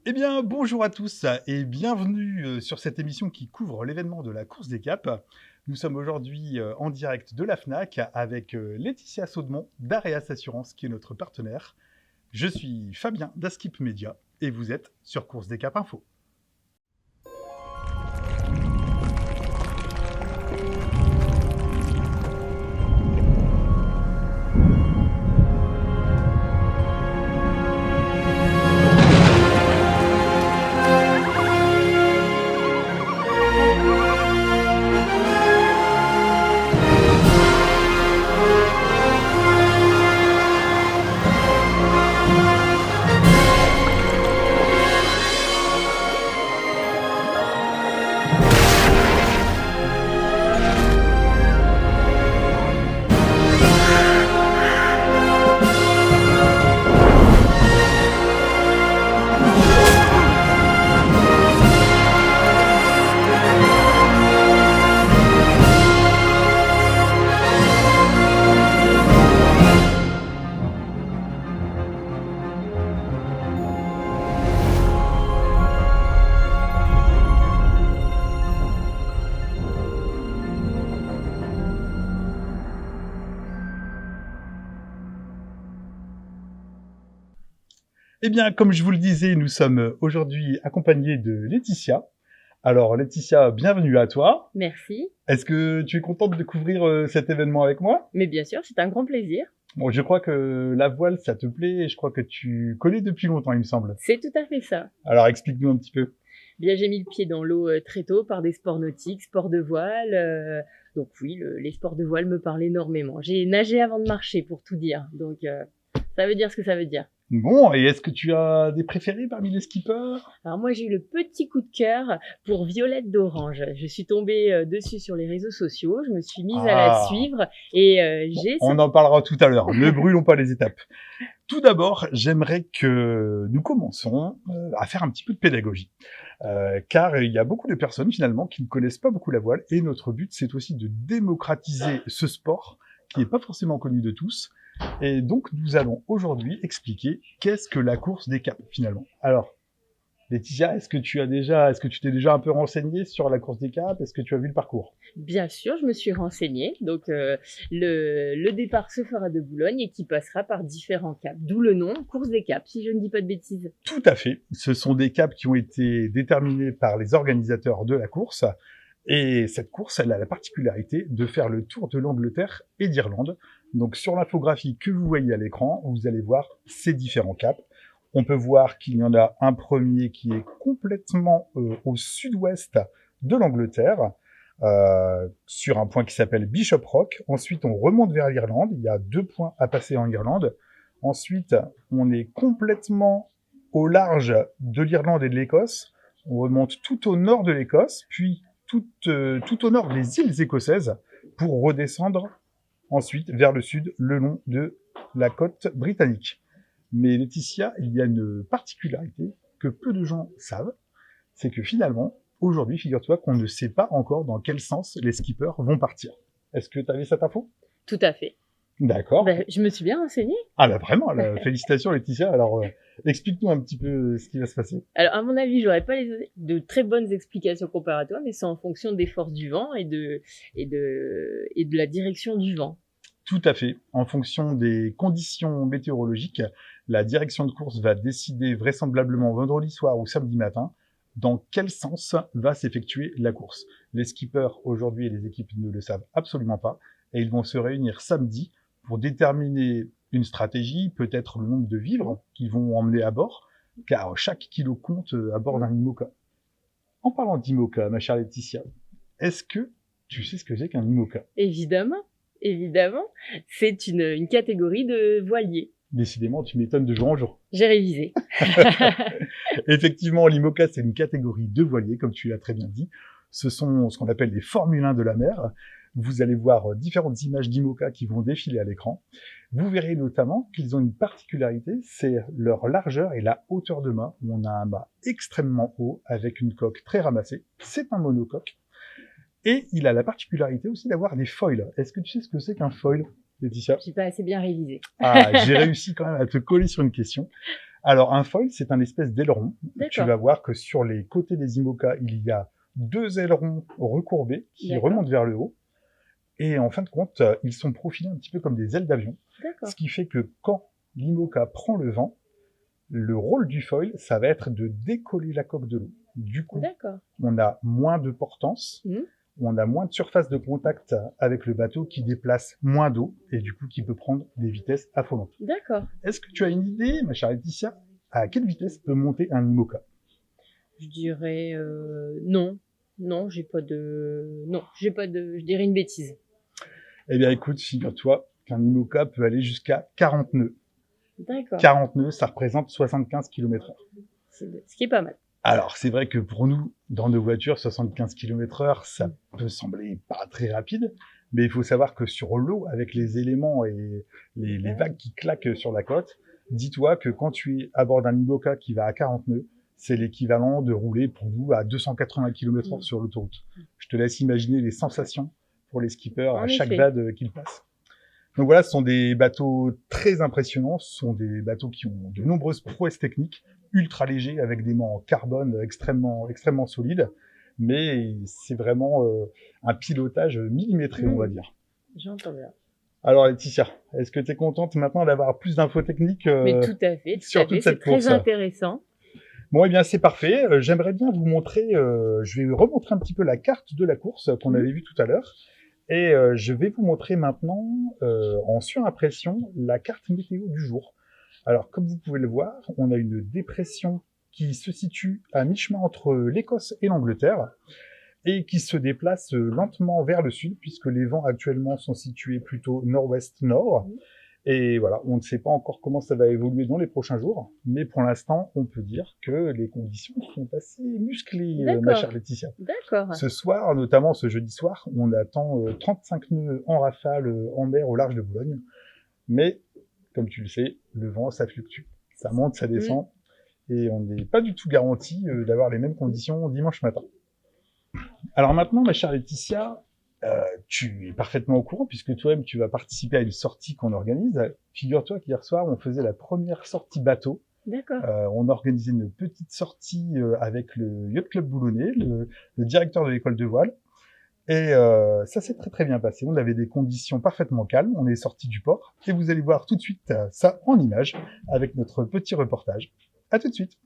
Eh bien, bonjour à tous et bienvenue sur cette émission qui couvre l'événement de la course des caps. Nous sommes aujourd'hui en direct de la FNAC avec Laetitia Saudemont d'Areas Assurance qui est notre partenaire. Je suis Fabien d'Askip Media et vous êtes sur Course des Caps Info. Eh bien, comme je vous le disais, nous sommes aujourd'hui accompagnés de Laetitia. Alors Laetitia, bienvenue à toi. Merci. Est-ce que tu es contente de découvrir cet événement avec moi? Mais bien sûr, c'est un grand plaisir. Bon, je crois que la voile, ça te plaît et je crois que tu connais depuis longtemps, il me semble. C'est tout à fait ça. Alors explique-nous un petit peu. Bien, j'ai mis le pied dans l'eau très tôt par des sports nautiques, sports de voile. Donc oui, les sports de voile me parlent énormément. J'ai nagé avant de marcher, pour tout dire. Donc ça veut dire ce que ça veut dire. Bon, et est-ce que tu as des préférés parmi les skippers? Alors moi, j'ai eu le petit coup de cœur pour Violette d'Orange. Je suis tombée dessus sur les réseaux sociaux. Je me suis mise à la suivre et j'ai... On en parlera tout à l'heure. Ne brûlons pas les étapes. Tout d'abord, j'aimerais que nous commençons à faire un petit peu de pédagogie. Car il y a beaucoup de personnes finalement qui ne connaissent pas beaucoup la voile et notre but c'est aussi de démocratiser ce sport qui n'est pas forcément connu de tous. Et donc nous allons aujourd'hui expliquer qu'est-ce que la course des caps finalement. Alors, Laetitia, est-ce que tu t'es déjà un peu renseignée sur la course des caps? Est-ce que tu as vu le parcours? Bien sûr, je me suis renseignée. Donc, le départ se fera de Boulogne et qui passera par différents caps. D'où le nom, course des caps, si je ne dis pas de bêtises. Tout à fait. Ce sont des caps qui ont été déterminés par les organisateurs de la course. Et cette course, elle a la particularité de faire le tour de l'Angleterre et d'Irlande. Donc, sur l'infographie que vous voyez à l'écran, vous allez voir ces différents caps. On peut voir qu'il y en a un premier qui est complètement au sud-ouest de l'Angleterre, sur un point qui s'appelle Bishop Rock. Ensuite, on remonte vers l'Irlande. Il y a 2 points à passer en Irlande. Ensuite, on est complètement au large de l'Irlande et de l'Écosse. On remonte tout au nord de l'Écosse, puis tout au nord des îles écossaises, pour redescendre ensuite vers le sud, le long de la côte britannique. Mais Laetitia, il y a une particularité que peu de gens savent, c'est que finalement, aujourd'hui, figure-toi qu'on ne sait pas encore dans quel sens les skippers vont partir. Est-ce que tu avais cette info? Tout à fait. D'accord. Je me suis bien renseignée. Ah bah vraiment, félicitations Laetitia. Alors, explique-nous un petit peu ce qui va se passer. Alors, à mon avis, j'aurais pas de très bonnes explications comparatoires, mais c'est en fonction des forces du vent et de la direction du vent. Tout à fait. En fonction des conditions météorologiques, la direction de course va décider vraisemblablement vendredi soir ou samedi matin dans quel sens va s'effectuer la course. Les skippers aujourd'hui et les équipes ne le savent absolument pas et ils vont se réunir samedi pour déterminer une stratégie, peut-être le nombre de vivres qu'ils vont emmener à bord, car chaque kilo compte à bord d'un IMOCA. En parlant d'IMOCA, ma chère Laetitia, est-ce que tu sais ce que c'est qu'un IMOCA? Évidemment. C'est une catégorie de voiliers. Décidément, tu m'étonnes de jour en jour. J'ai révisé. Effectivement, l'IMOCA, c'est une catégorie de voiliers, comme tu l'as très bien dit. Ce sont ce qu'on appelle les Formule 1 de la mer. Vous allez voir différentes images d'IMOCA qui vont défiler à l'écran. Vous verrez notamment qu'ils ont une particularité, c'est leur largeur et la hauteur de mât. On a un mât extrêmement haut avec une coque très ramassée. C'est un monocoque. Et il a la particularité aussi d'avoir des foils. Est-ce que tu sais ce que c'est qu'un foil, Laetitia? J'ai pas assez bien révisé. Ah, j'ai réussi quand même à te coller sur une question. Alors, un foil, c'est un espèce d'aileron. Tu D'accord. vas voir que sur les côtés des IMOCA, il y a 2 ailerons recourbés qui D'accord. remontent vers le haut. Et en fin de compte, ils sont profilés un petit peu comme des ailes d'avion. D'accord. Ce qui fait que quand l'IMOCA prend le vent, le rôle du foil, ça va être de décoller la coque de l'eau. Du coup, D'accord. on a moins de portance, Mhm. on a moins de surface de contact avec le bateau qui déplace moins d'eau et du coup qui peut prendre des vitesses affolantes. D'accord. Est-ce que tu as une idée, ma chère Laetitia, à quelle vitesse peut monter un IMOCA? Je dirais non. Non, j'ai pas de. Non, j'ai pas de. Je dirais une bêtise. Eh bien écoute, figure-toi qu'un IMOCA peut aller jusqu'à 40 nœuds. D'accord. 40 nœuds, ça représente 75 km/h. Ce qui est pas mal. Alors, c'est vrai que pour nous, dans nos voitures, 75 km/h, ça peut sembler pas très rapide, mais il faut savoir que sur l'eau, avec les éléments et les vagues qui claquent sur la côte, dis-toi que quand tu es à bord d'un IMOCA qui va à 40 nœuds, c'est l'équivalent de rouler pour nous à 280 km/h sur l'autoroute. Je te laisse imaginer les sensations pour les skippers à chaque VAD qu'ils passent. Donc voilà, ce sont des bateaux très impressionnants, ce sont des bateaux qui ont de nombreuses prouesses techniques, ultra légers, avec des mâts en carbone extrêmement solides, mais c'est vraiment un pilotage millimétré, on va dire. J'entends bien. Alors Laetitia, est-ce que tu es contente maintenant d'avoir plus d'infos techniques Mais tout à fait, sur toute cette course? Très intéressant. Bon, eh bien, c'est parfait. J'aimerais bien vous montrer, je vais remontrer un petit peu la carte de la course qu'on avait vue tout à l'heure. Et je vais vous montrer maintenant, en surimpression, la carte météo du jour. Alors, comme vous pouvez le voir, on a une dépression qui se situe à mi-chemin entre l'Écosse et l'Angleterre et qui se déplace lentement vers le sud, puisque les vents actuellement sont situés plutôt nord-ouest-nord. Et voilà, on ne sait pas encore comment ça va évoluer dans les prochains jours, mais pour l'instant, on peut dire que les conditions sont assez musclées, ma chère Laetitia. D'accord. Ce soir, notamment ce jeudi soir, on attend 35 nœuds en rafale en mer au large de Boulogne. Mais, comme tu le sais, le vent, ça fluctue. Ça monte, ça descend. Et on n'est pas du tout garanti d'avoir les mêmes conditions dimanche matin. Alors maintenant, ma chère Laetitia, tu es parfaitement au courant, puisque toi-même, tu vas participer à une sortie qu'on organise. Figure-toi qu'hier soir, on faisait la première sortie bateau. D'accord. On a organisé une petite sortie avec le Yacht Club Boulonnais, le directeur de l'école de voile. Et ça s'est très très bien passé. On avait des conditions parfaitement calmes. On est sorti du port. Et vous allez voir tout de suite ça en images avec notre petit reportage. À tout de suite.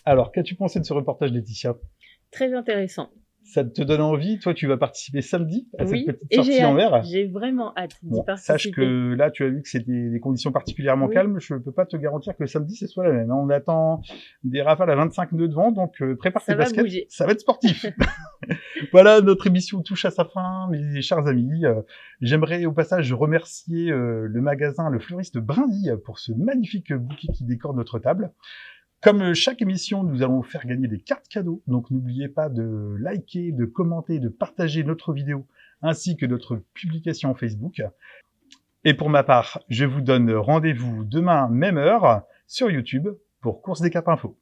Alors, qu'as-tu pensé de ce reportage, Laetitia? Très intéressant. Ça te donne envie? Toi, tu vas participer samedi à cette Oui, petite et sortie en verre? j'ai vraiment hâte d'y Bon, participer. sache que là, tu as vu que c'est des conditions particulièrement Oui. calmes. Je ne peux pas te garantir que samedi, ce soit la même. On attend des rafales à 25 nœuds de vent, donc prépare tes Ça va baskets. bouger. Ça va être sportif. Voilà, notre émission touche à sa fin, mes chers amis. J'aimerais au passage remercier le magasin Le Fleuriste Brindille pour ce magnifique bouquet qui décore notre table. Comme chaque émission, nous allons vous faire gagner des cartes cadeaux. Donc n'oubliez pas de liker, de commenter, de partager notre vidéo ainsi que notre publication Facebook. Et pour ma part, je vous donne rendez-vous demain, même heure, sur YouTube pour Course des Cap Info.